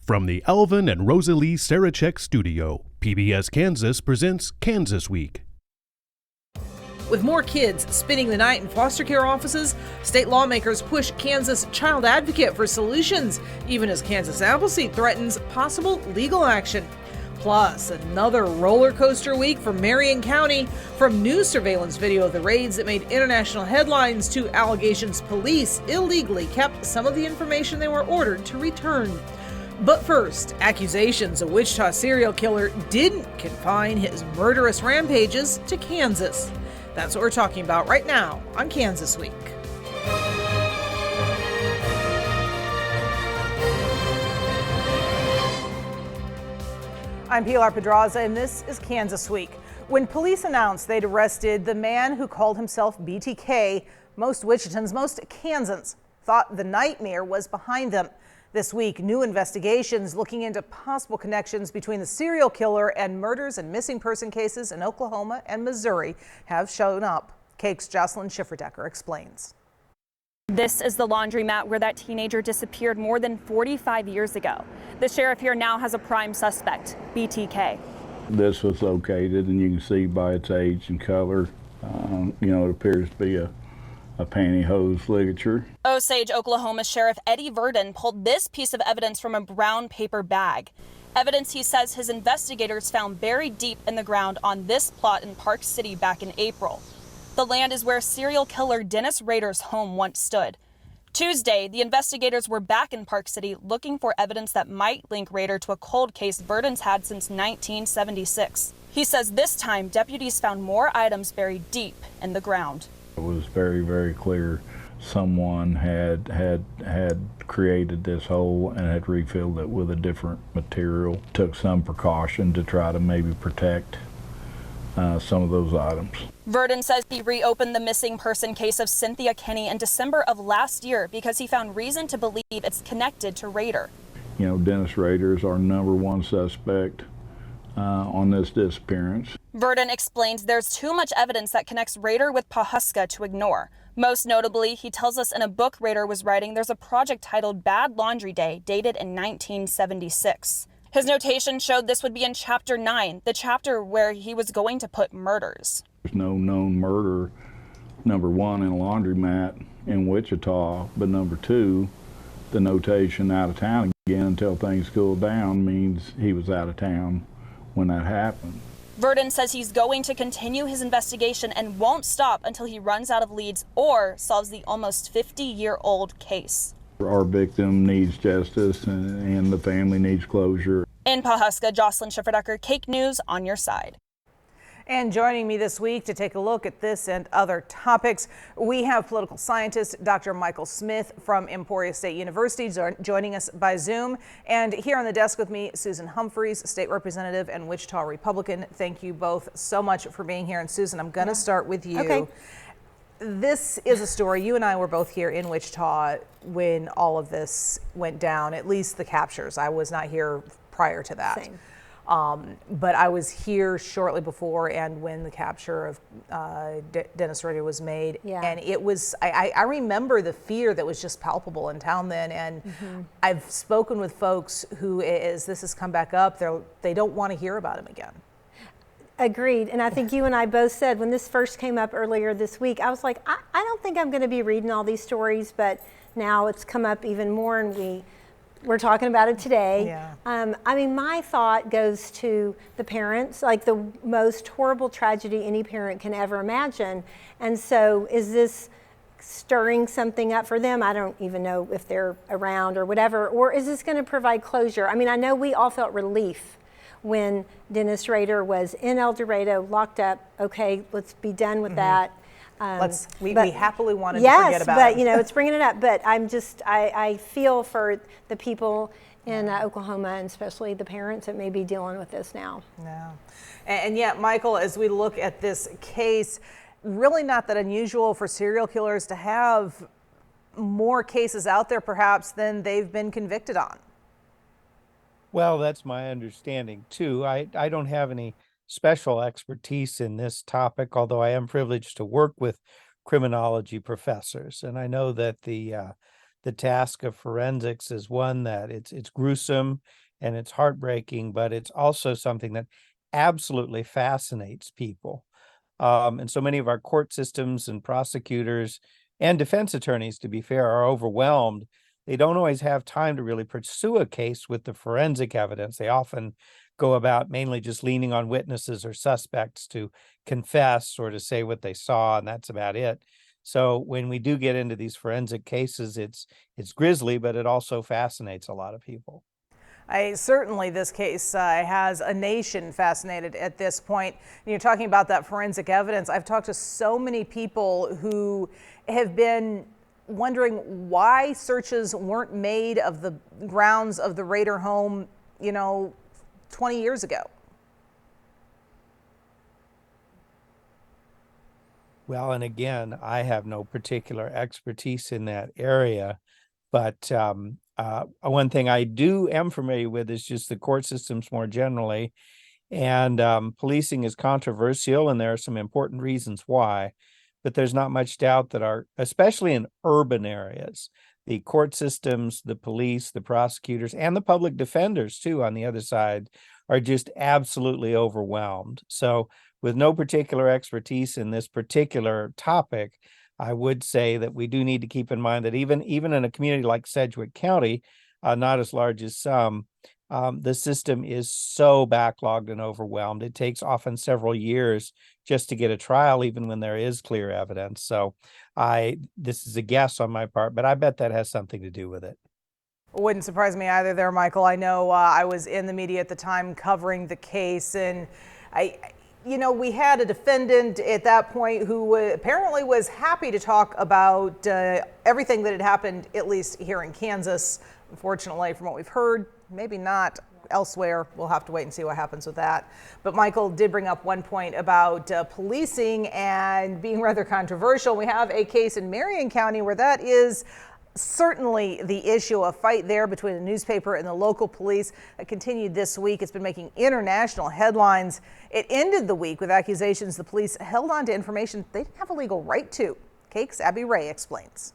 From the Alvin and Rosalie Sarachek studio, PBS Kansas presents Kansas Week. With more kids spending the night in foster care offices, state lawmakers push Kansas child advocate for solutions, even as Kansas Appleseed threatens possible legal action. Plus, another roller coaster week for Marion County, from news surveillance video of the raids that made international headlines to allegations police illegally kept some of the information they were ordered to return. But first, accusations a Wichita serial killer didn't confine his murderous rampages to Kansas. That's what we're talking about right now on Kansas Week. I'm Pilar Pedraza, and this is Kansas Week. When police announced they'd arrested the man who called himself BTK, most Wichitans, most Kansans thought the nightmare was behind them. This week, new investigations looking into possible connections between the serial killer and murders and missing person cases in Oklahoma and Missouri have shown up. KAKE's Jocelyn Schifferdecker explains. This is the laundromat where that teenager disappeared more than 45 years ago. The sheriff here now has a prime suspect, BTK. This was located, and you can see by its age and color, it appears to be a pantyhose ligature. Osage, Oklahoma Sheriff Eddie Verdon pulled this piece of evidence from a brown paper bag. Evidence he says his investigators found buried deep in the ground on this plot in Park City back in April. The land is where serial killer Dennis Rader's home once stood. Tuesday, the investigators were back in Park City looking for evidence that might link Rader to a cold case Verdon's had since 1976. He says this time deputies found more items buried deep in the ground. It was very, very clear someone had created this hole and had refilled it with a different material. Took some precaution to try to maybe protect some of those items. Verdon says he reopened the missing person case of Cynthia Kinney in December of last year because he found reason to believe it's connected to Rader. Dennis Rader is our number one suspect on this disappearance. Verdon explains there's too much evidence that connects Rader with Pawhuska to ignore. Most notably, he tells us in a book Rader was writing, there's a project titled Bad Laundry Day, dated in 1976. His notation showed this would be in Chapter 9, the chapter where he was going to put murders. There's no known murder, number one, in a laundromat in Wichita, but number two, the notation out of town again until things cool down means he was out of town when that happened. Verdon says he's going to continue his investigation and won't stop until he runs out of leads or solves the almost 50-year-old case. Our victim needs justice and the family needs closure. In Pawhuska, Jocelyn Schifferdecker, KAKE News on your side. And joining me this week to take a look at this and other topics, we have political scientist Dr. Michael Smith from Emporia State University joining us by Zoom. And here on the desk with me, Susan Humphreys, State Representative and Wichita Republican. Thank you both so much for being here. And Susan, I'm going to start with you. Okay. This is a story. You and I were both here in Wichita when all of this went down, at least the captures. I was not here prior to that. Same. But I was here shortly before and when the capture of Dennis Rader was made. Yeah. And it was, I remember the fear that was just palpable in town then. And I've spoken with folks who, as this has come back up, they don't want to hear about him again. Agreed. And I think you and I both said when this first came up earlier this week, I was like, I don't think I'm going to be reading all these stories, but now it's come up even more and we're talking about it today. Yeah. My thought goes to the parents, like the most horrible tragedy any parent can ever imagine. And so is this stirring something up for them? I don't even know if they're around or whatever, or is this going to provide closure? I mean, I know we all felt relief when Dennis Rader was in El Dorado, locked up. Okay, let's be done with that. We happily wanted to forget about it. it. Yes, but it's bringing it up. But I feel for the people in Oklahoma, and especially the parents that may be dealing with this now. Yeah. And yet, Michael, as we look at this case, really not that unusual for serial killers to have more cases out there perhaps than they've been convicted on. Well, that's my understanding too. I don't have any special expertise in this topic, although I am privileged to work with criminology professors. And I know that the the task of forensics is one that it's gruesome and it's heartbreaking, but it's also something that absolutely fascinates people. And so many of our court systems and prosecutors and defense attorneys, to be fair, are overwhelmed. They don't always have time to really pursue a case with the forensic evidence. They often go about mainly just leaning on witnesses or suspects to confess or to say what they saw, and that's about it. So when we do get into these forensic cases, it's grisly, but it also fascinates a lot of people. Certainly this case has a nation fascinated at this point. And you're talking about that forensic evidence. I've talked to so many people who have been wondering why searches weren't made of the grounds of the Rader home, 20 years ago. Well, and again, I have no particular expertise in that area, but one thing I am familiar with is just the court systems more generally. And policing is controversial, and there are some important reasons why. But there's not much doubt that especially in urban areas, the court systems, the police, the prosecutors, and the public defenders, too, on the other side, are just absolutely overwhelmed. So with no particular expertise in this particular topic, I would say that we do need to keep in mind that even in a community like Sedgwick County, not as large as some, the system is so backlogged and overwhelmed. It takes often several years just to get a trial, even when there is clear evidence. So this is a guess on my part, but I bet that has something to do with it. Wouldn't surprise me either there, Michael. I know I was in the media at the time covering the case, and we had a defendant at that point who apparently was happy to talk about everything that had happened, at least here in Kansas. Unfortunately, from what we've heard, maybe not elsewhere. We'll have to wait and see what happens with that. But Michael did bring up one point about policing and being rather controversial. We have a case in Marion County where that is certainly the issue, a fight there between the newspaper and the local police that continued this week. It's been making international headlines. It ended the week with accusations the police held on to information they didn't have a legal right to. Cake's Abby Ray explains.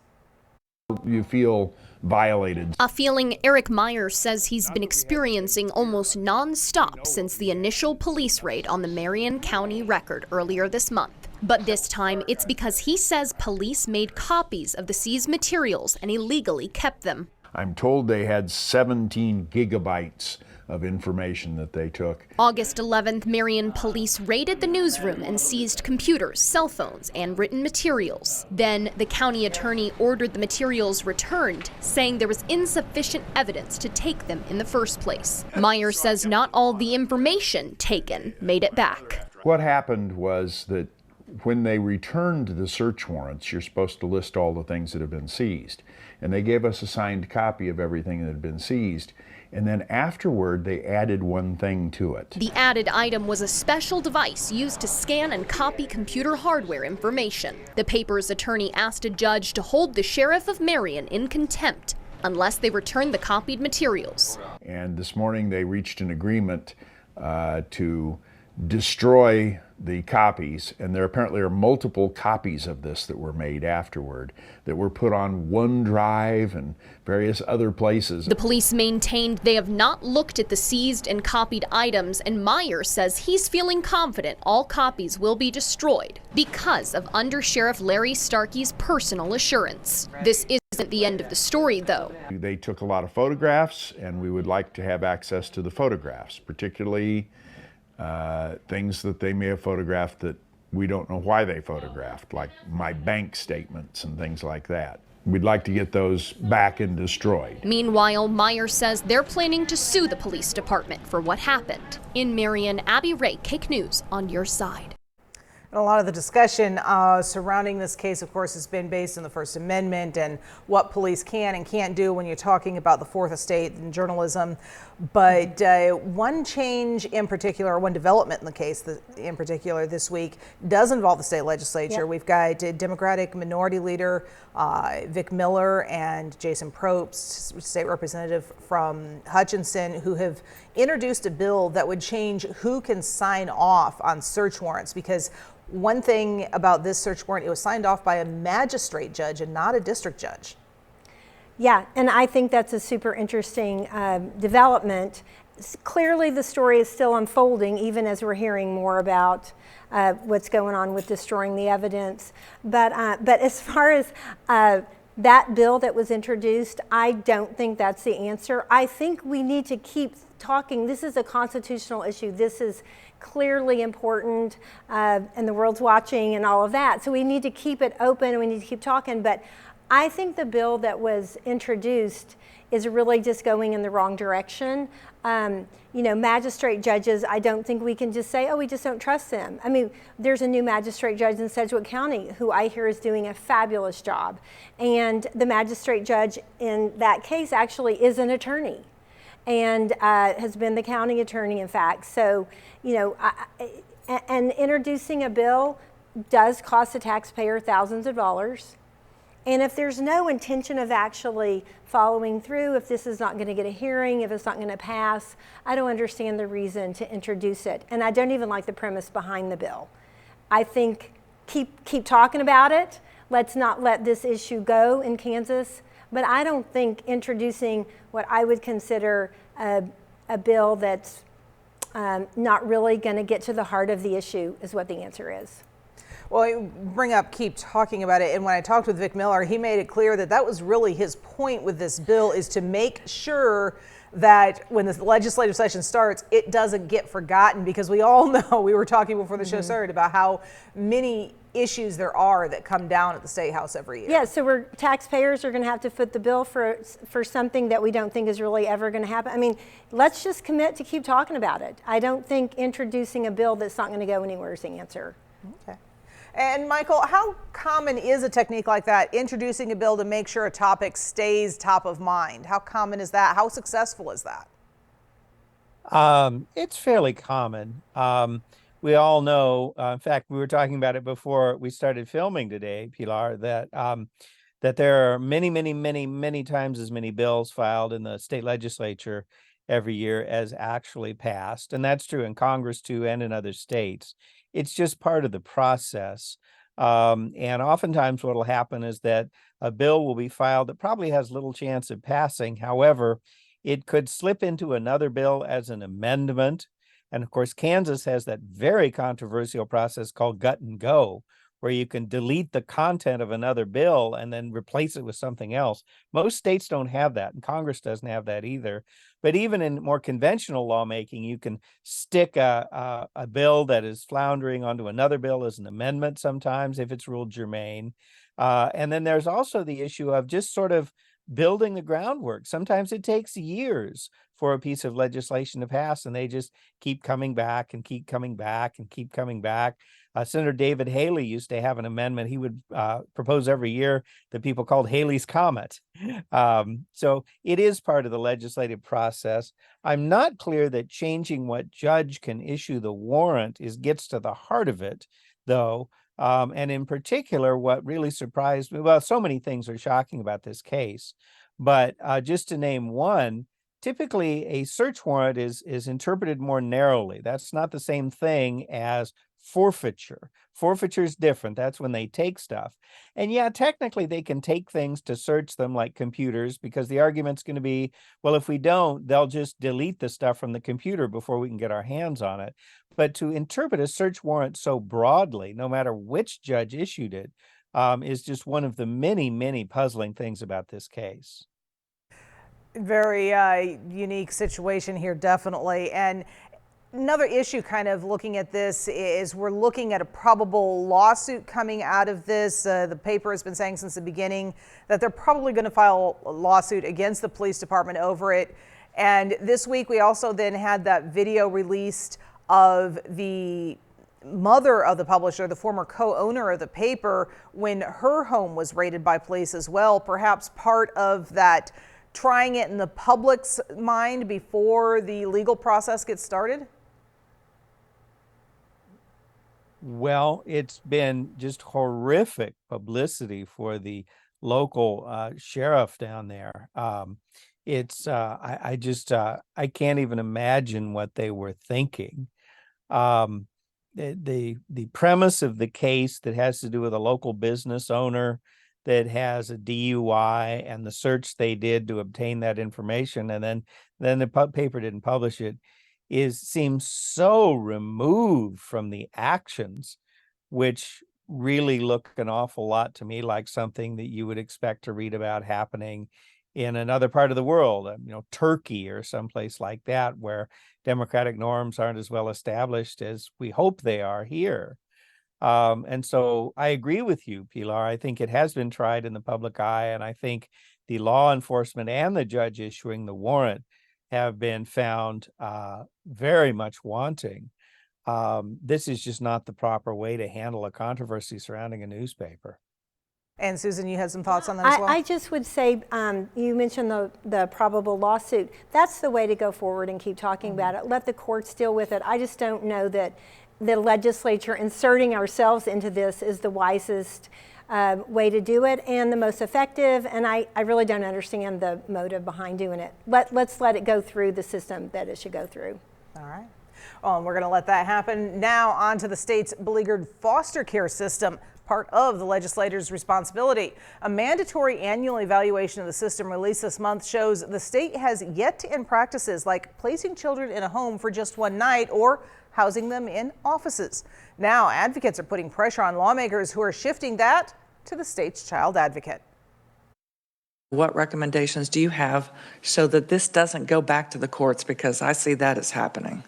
You feel violated. A feeling Eric Myers says he's been experiencing almost non-stop since the initial police raid on the Marion County Record earlier this month. But this time, it's because he says police made copies of the seized materials and illegally kept them. I'm told they had 17 gigabytes of information that they took. August 11th, Marion police raided the newsroom and seized computers, cell phones, and written materials. Then the county attorney ordered the materials returned, saying there was insufficient evidence to take them in the first place. Myers says not all the information taken made it back. What happened was that when they returned the search warrants, you're supposed to list all the things that have been seized. And they gave us a signed copy of everything that had been seized. And then afterward, they added one thing to it. The added item was a special device used to scan and copy computer hardware information. The paper's attorney asked a judge to hold the sheriff of Marion in contempt unless they return the copied materials. And this morning, they reached an agreement to destroy the copies, and there apparently are multiple copies of this that were made afterward that were put on OneDrive and various other places. The police maintained they have not looked at the seized and copied items, and Myers says he's feeling confident all copies will be destroyed because of Under Sheriff Larry Starkey's personal assurance. This isn't the end of the story, though. They took a lot of photographs, and we would like to have access to the photographs, particularly things that they may have photographed that we don't know why they photographed, like my bank statements and things like that. We'd like to get those back and destroyed. Meanwhile, Myers says they're planning to sue the police department for what happened. In Marion, Abby Ray, Cake News, on your side. And a lot of the discussion surrounding this case, of course, has been based on the First Amendment and what police can and can't do when you're talking about the Fourth Estate and journalism. But one change in particular, one development in the case in particular this week does involve the state legislature. Yep. We've got Democratic Minority Leader Vic Miller and Jason Probst, state representative from Hutchinson, who have introduced a bill that would change who can sign off on search warrants, because one thing about this search warrant, it was signed off by a magistrate judge and not a district judge. Yeah, and I think that's a super interesting development. Clearly, the story is still unfolding, even as we're hearing more about what's going on with destroying the evidence. But as far as that bill that was introduced, I don't think that's the answer. I think we need to keep talking. This is a constitutional issue. This is clearly important, and the world's watching and all of that. So we need to keep it open, and we need to keep talking. But I think the bill that was introduced is really just going in the wrong direction. Magistrate judges, I don't think we can just say, oh, we just don't trust them. I mean, there's a new magistrate judge in Sedgwick County who I hear is doing a fabulous job. And the magistrate judge in that case actually is an attorney and has been the county attorney, in fact. So, and introducing a bill does cost the taxpayer thousands of dollars. And if there's no intention of actually following through, if this is not going to get a hearing, if it's not going to pass, I don't understand the reason to introduce it. And I don't even like the premise behind the bill. I think keep talking about it. Let's not let this issue go in Kansas. But I don't think introducing what I would consider a bill that's not really going to get to the heart of the issue is what the answer is. Well, you bring up keep talking about it, and when I talked with Vic Miller, he made it clear that that was really his point with this bill, is to make sure that when the legislative session starts, it doesn't get forgotten, because we all know, we were talking before the show started about how many issues there are that come down at the State House every year. Yeah, so taxpayers are going to have to foot the bill for something that we don't think is really ever going to happen. I mean, let's just commit to keep talking about it. I don't think introducing a bill that's not going to go anywhere is the answer. Okay. And Michael, how common is a technique like that, introducing a bill to make sure a topic stays top of mind? How common is that? How successful is that? It's fairly common. We all know, in fact, we were talking about it before we started filming today, Pilar, that there are many, many, many, many times as many bills filed in the state legislature every year as actually passed. And that's true in Congress too, and in other states. It's just part of the process. And oftentimes what will happen is that a bill will be filed that probably has little chance of passing. However, it could slip into another bill as an amendment. And of course, Kansas has that very controversial process called gut and go, where you can delete the content of another bill and then replace it with something else. Most states don't have that, and Congress doesn't have that either. But even in more conventional lawmaking, you can stick a bill that is floundering onto another bill as an amendment sometimes if it's ruled germane. And then there's also the issue of just sort of building the groundwork. Sometimes it takes years for a piece of legislation to pass, and they just keep coming back and keep coming back and keep coming back. Senator David Haley used to have an amendment he would propose every year that people called Haley's Comet. So it is part of the legislative process. I'm not clear that changing what judge can issue the warrant gets to the heart of it, though. And in particular, what really surprised me, well, so many things are shocking about this case, but just to name one, typically a search warrant is interpreted more narrowly. That's not the same thing as forfeiture. Forfeiture is different. That's when they take stuff. And yeah, technically they can take things to search them, like computers, because the argument's going to be, well, if we don't, they'll just delete the stuff from the computer before we can get our hands on it. But to interpret a search warrant so broadly, no matter which judge issued it, is just one of the many, many puzzling things about this case. Very unique situation here, definitely. And another issue kind of looking at this is we're looking at a probable lawsuit coming out of this. The paper has been saying since the beginning that they're probably going to file a lawsuit against the police department over it. And this week we also then had that video released of the mother of the publisher, the former co-owner of the paper, when her home was raided by police as well. Perhaps part of that trying it in the public's mind before the legal process gets started? Well, it's been just horrific publicity for the local sheriff down there. I can't even imagine what they were thinking. The premise of the case that has to do with a local business owner that has a DUI and the search they did to obtain that information, and then the paper didn't publish it, seems so removed from the actions, which really look an awful lot to me like something that you would expect to read about happening in another part of the world, Turkey or someplace like that, where democratic norms aren't as well established as we hope they are here. And so I agree with you, Pilar. I think it has been tried in the public eye, and I think the law enforcement and the judge issuing the warrant have been found very much wanting. This is just not the proper way to handle a controversy surrounding a newspaper. And Susan, you had some thoughts on that as well? I just would say, you mentioned the probable lawsuit. That's the way to go forward and keep talking about it. Let the courts deal with it. I just don't know that the legislature inserting ourselves into this is the wisest way to do it and the most effective. And I really don't understand the motive behind doing it. Let's let it go through the system that it should go through. All right. Well, and we're going to let that happen. Now on to the state's beleaguered foster care system, part of the legislator's responsibility. A mandatory annual evaluation of the system released this month shows the state has yet to end practices like placing children in a home for just one night or housing them in offices. Now advocates are putting pressure on lawmakers who are shifting that to the state's child advocate. What recommendations do you have so that this doesn't go back to the courts? Because I see that as happening.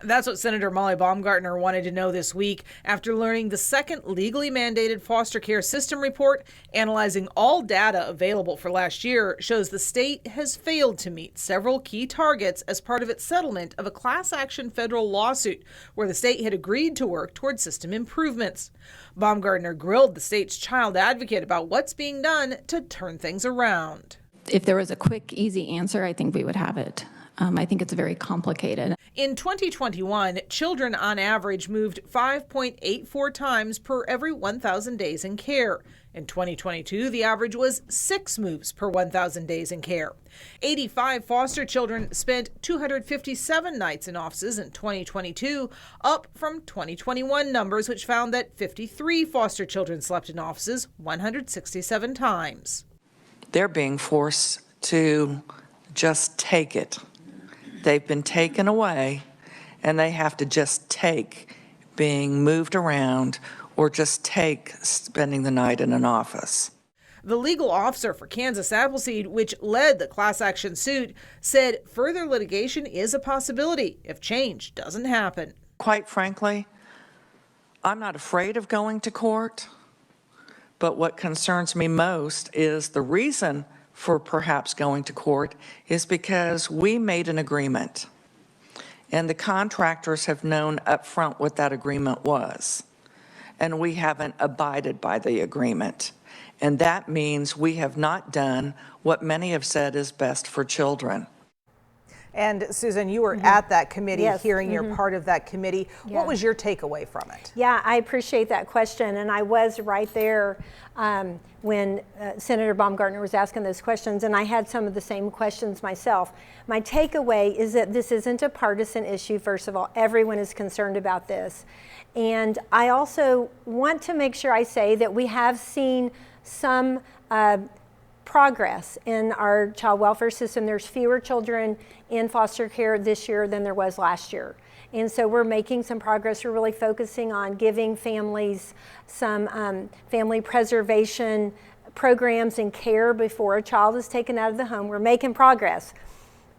That's what Senator Molly Baumgartner wanted to know this week after learning the second legally mandated foster care system report analyzing all data available for last year shows the state has failed to meet several key targets as part of its settlement of a class action federal lawsuit where the state had agreed to work toward system improvements. Baumgartner grilled the state's child advocate about what's being done to turn things around. If there was a quick, easy answer, I think we would have it. I think it's very complicated. In 2021, children on average moved 5.84 times per every 1,000 days in care. In 2022, the average was 6 moves per 1,000 days in care. 85 foster children spent 257 nights in offices in 2022, up from 2021 numbers, which found that 53 foster children slept in offices 167 times. They're being forced to just take it. They've been taken away, and they have to just take being moved around or just take spending the night in an office. The legal officer for Kansas Appleseed, which led the class action suit, said further litigation is a possibility if change doesn't happen. Quite frankly, I'm not afraid of going to court, but what concerns me most is the reason for perhaps going to court is because we made an agreement and the contractors have known up front what that agreement was, and we haven't abided by the agreement. And that means we have not done what many have said is best for children. And Susan, you were at that committee hearing. You're part of that committee. Yeah. What was your takeaway from it? Yeah, I appreciate that question. And I was right there when Senator Baumgartner was asking those questions, and I had some of the same questions myself. My takeaway is that this isn't a partisan issue, first of all. Everyone is concerned about this. And I also want to make sure I say that we have seen some progress in our child welfare system. There's fewer children in foster care this year than there was last year. And so we're making some progress. We're really focusing on giving families some family preservation programs and care before a child is taken out of the home. We're making progress.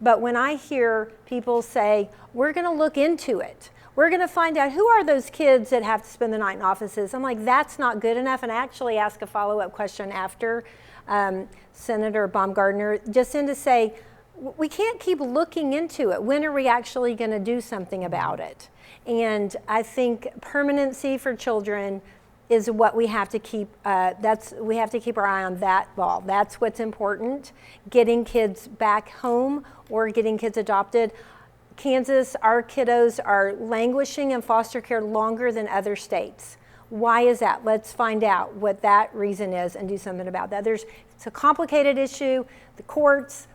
But when I hear people say, we're going to look into it, we're going to find out who are those kids that have to spend the night in offices, I'm like, that's not good enough. And I actually ask a follow-up question after Senator Baumgartner, just in to say, we can't keep looking into it. When are we actually going to do something about it? And I think permanency for children is what we have to keep. We have to keep our eye on that ball. That's what's important. Getting kids back home or getting kids adopted. Kansas, our kiddos are languishing in foster care longer than other states. Why is that? Let's find out what that reason is and do something about that. It's a complicated issue. The courts,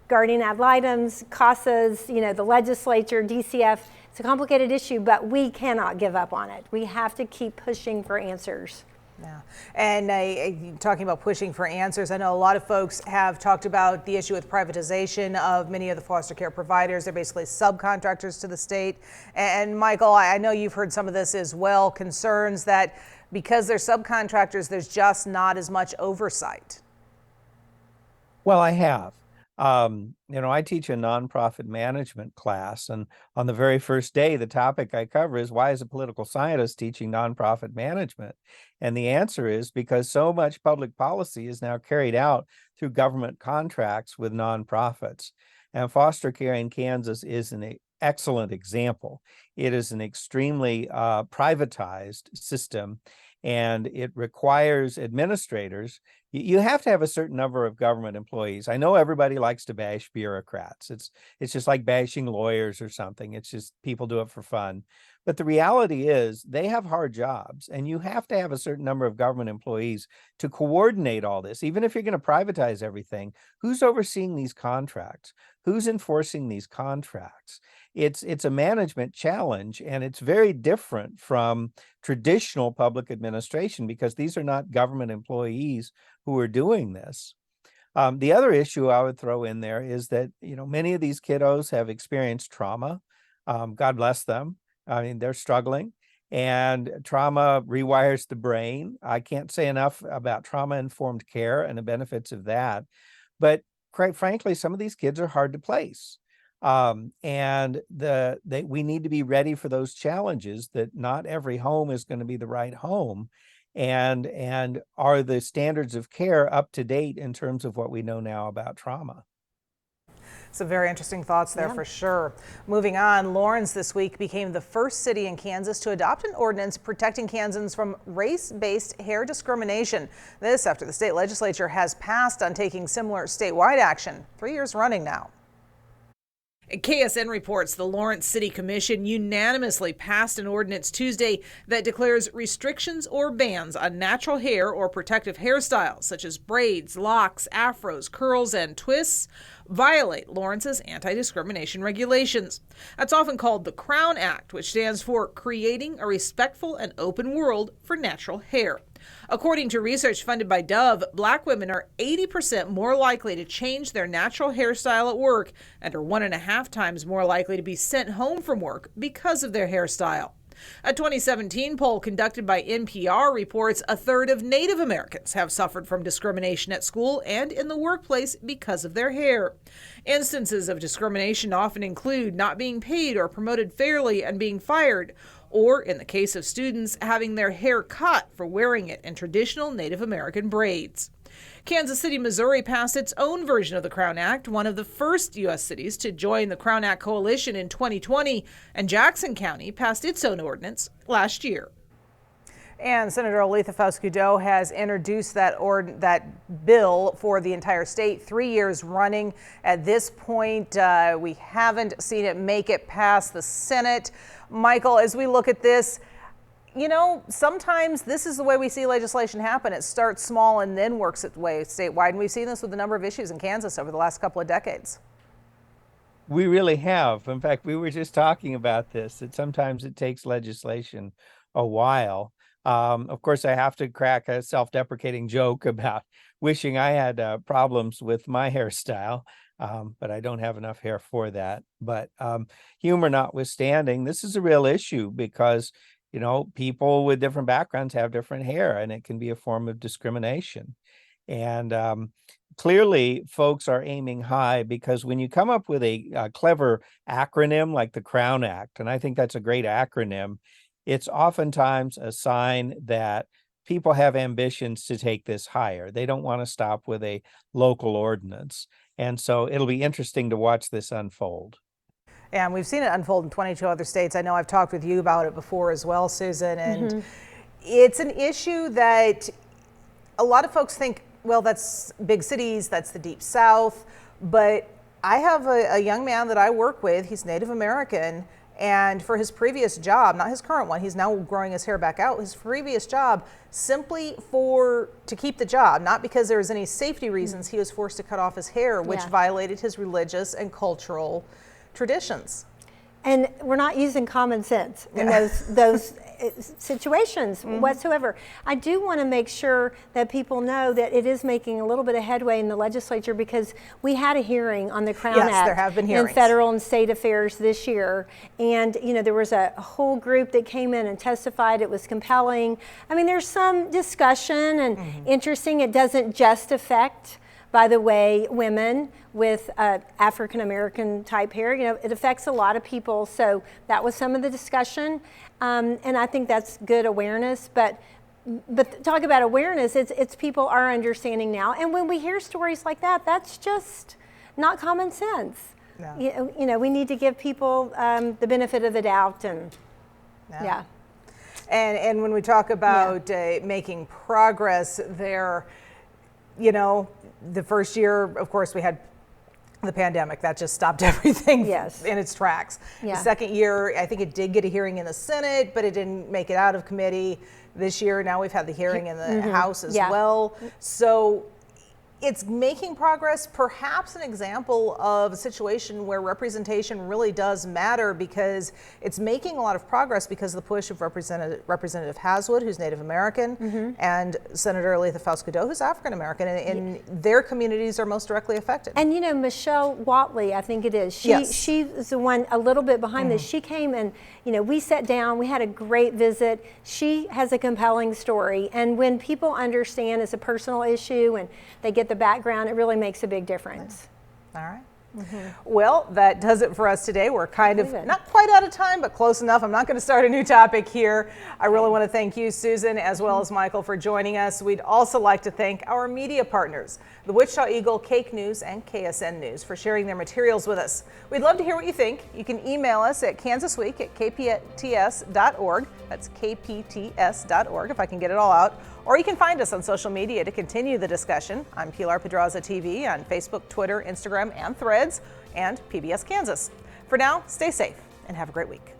guardian ad litems, CASAs, the legislature, DCF. It's a complicated issue, but we cannot give up on it. We have to keep pushing for answers. Yeah, and talking about pushing for answers, I know a lot of folks have talked about the issue with privatization of many of the foster care providers. They're basically subcontractors to the state. And Michael, I know you've heard some of this as well, concerns that because they're subcontractors, there's just not as much oversight. Well, I have. I teach a nonprofit management class, and on the very first day, the topic I cover is, why is a political scientist teaching nonprofit management? And the answer is because so much public policy is now carried out through government contracts with nonprofits. And foster care in Kansas is an excellent example. It is an extremely privatized system, and it requires administrators. You have to have a certain number of government employees. I know everybody likes to bash bureaucrats. It's just like bashing lawyers or something. It's just people do it for fun. But the reality is they have hard jobs, and you have to have a certain number of government employees to coordinate all this. Even if you're going to privatize everything, who's overseeing these contracts? Who's enforcing these contracts? It's a management challenge, and it's very different from traditional public administration because these are not government employees who are doing this. The other issue I would throw in there is that, many of these kiddos have experienced trauma. God bless them. I mean, they're struggling, and trauma rewires the brain. I can't say enough about trauma-informed care and the benefits of that. But quite frankly, some of these kids are hard to place. And we need to be ready for those challenges, that not every home is going to be the right home. And are the standards of care up to date in terms of what we know now about trauma? Some very interesting thoughts there, for sure. Moving on, Lawrence this week became the first city in Kansas to adopt an ordinance protecting Kansans from race-based hair discrimination. This after the state legislature has passed on taking similar statewide action 3 years running now. KSN reports the Lawrence City Commission unanimously passed an ordinance Tuesday that declares restrictions or bans on natural hair or protective hairstyles such as braids, locks, afros, curls, and twists violate Lawrence's anti-discrimination regulations. That's often called the Crown Act, which stands for Creating a Respectful and Open World for Natural Hair. According to research funded by Dove, Black women are 80% more likely to change their natural hairstyle at work and are 1.5 times more likely to be sent home from work because of their hairstyle. A 2017 poll conducted by NPR reports a third of Native Americans have suffered from discrimination at school and in the workplace because of their hair. Instances of discrimination often include not being paid or promoted fairly and being fired, or, in the case of students, having their hair cut for wearing it in traditional Native American braids. Kansas City, Missouri passed its own version of the Crown Act, one of the first U.S. cities to join the Crown Act coalition in 2020, and Jackson County passed its own ordinance last year. And Senator Aletha Fauci-Godeau has introduced that bill for the entire state 3 years running. At this point, we haven't seen it make it past the Senate. Michael, as we look at this, sometimes this is the way we see legislation happen. It starts small and then works its way statewide. And we've seen this with a number of issues in Kansas over the last couple of decades. We really have. In fact, we were just talking about this, that sometimes it takes legislation a while. Of course, I have to crack a self-deprecating joke about wishing I had problems with my hairstyle. But I don't have enough hair for that. But humor notwithstanding, this is a real issue because, people with different backgrounds have different hair, and it can be a form of discrimination. And clearly, folks are aiming high because when you come up with a clever acronym like the Crown Act, and I think that's a great acronym, it's oftentimes a sign that people have ambitions to take this higher. They don't want to stop with a local ordinance. And so it'll be interesting to watch this unfold. And we've seen it unfold in 22 other states. I know I've talked with you about it before as well, Susan. And it's an issue that a lot of folks think, well, that's big cities, that's the Deep South. But I have a young man that I work with. He's Native American. And for his previous job, not his current one, he's now growing his hair back out, his previous job, simply to keep the job, not because there was any safety reasons, he was forced to cut off his hair, which violated his religious and cultural traditions. And we're not using common sense in those situations whatsoever. I do want to make sure that people know that it is making a little bit of headway in the legislature, because we had a hearing on the Crown Yes, Act there have been in hearings. federal and state affairs this year. And, you know, there was a whole group that came in and testified. It was compelling. I mean, there's some discussion and interesting. It doesn't just affect, by the way, women with African American type hair. You know, it affects a lot of people. So that was some of the discussion, and I think that's good awareness. But talk about awareness, it's people are understanding now. And when we hear stories like that, that's just not common sense. No. You know, we need to give people the benefit of the doubt, and yeah. And when we talk about making progress there, you know, the first year, of course, we had the pandemic that just stopped everything in its tracks. Yeah. The second year, I think it did get a hearing in the Senate, but it didn't make it out of committee. This year, now we've had the hearing in the House as well. So it's making progress, perhaps an example of a situation where representation really does matter, because it's making a lot of progress because of the push of Representative Haswood, who's Native American, and Senator Aletha Fausto, who's African American, and their communities are most directly affected. And you know, Michelle Watley, I think it is, she is the one a little bit behind this. She came and, you know, we sat down, we had a great visit. She has a compelling story, and when people understand it's a personal issue and they get the background, it really makes a big difference. All right. Well, that does it for us today. We're kind of not quite out of time, but close enough. I'm not going to start a new topic here. I really want to thank you, Susan, as well as Michael, for joining us. We'd also like to thank our media partners, the Wichita Eagle, Cake News, and KSN News, for sharing their materials with us. We'd love to hear what you think. You can email us at kansasweek@kpts.org. That's kpts.org, if I can get it all out. Or you can find us on social media to continue the discussion. I'm Pilar Pedraza TV on Facebook, Twitter, Instagram, and Threads, and PBS Kansas. For now, stay safe and have a great week.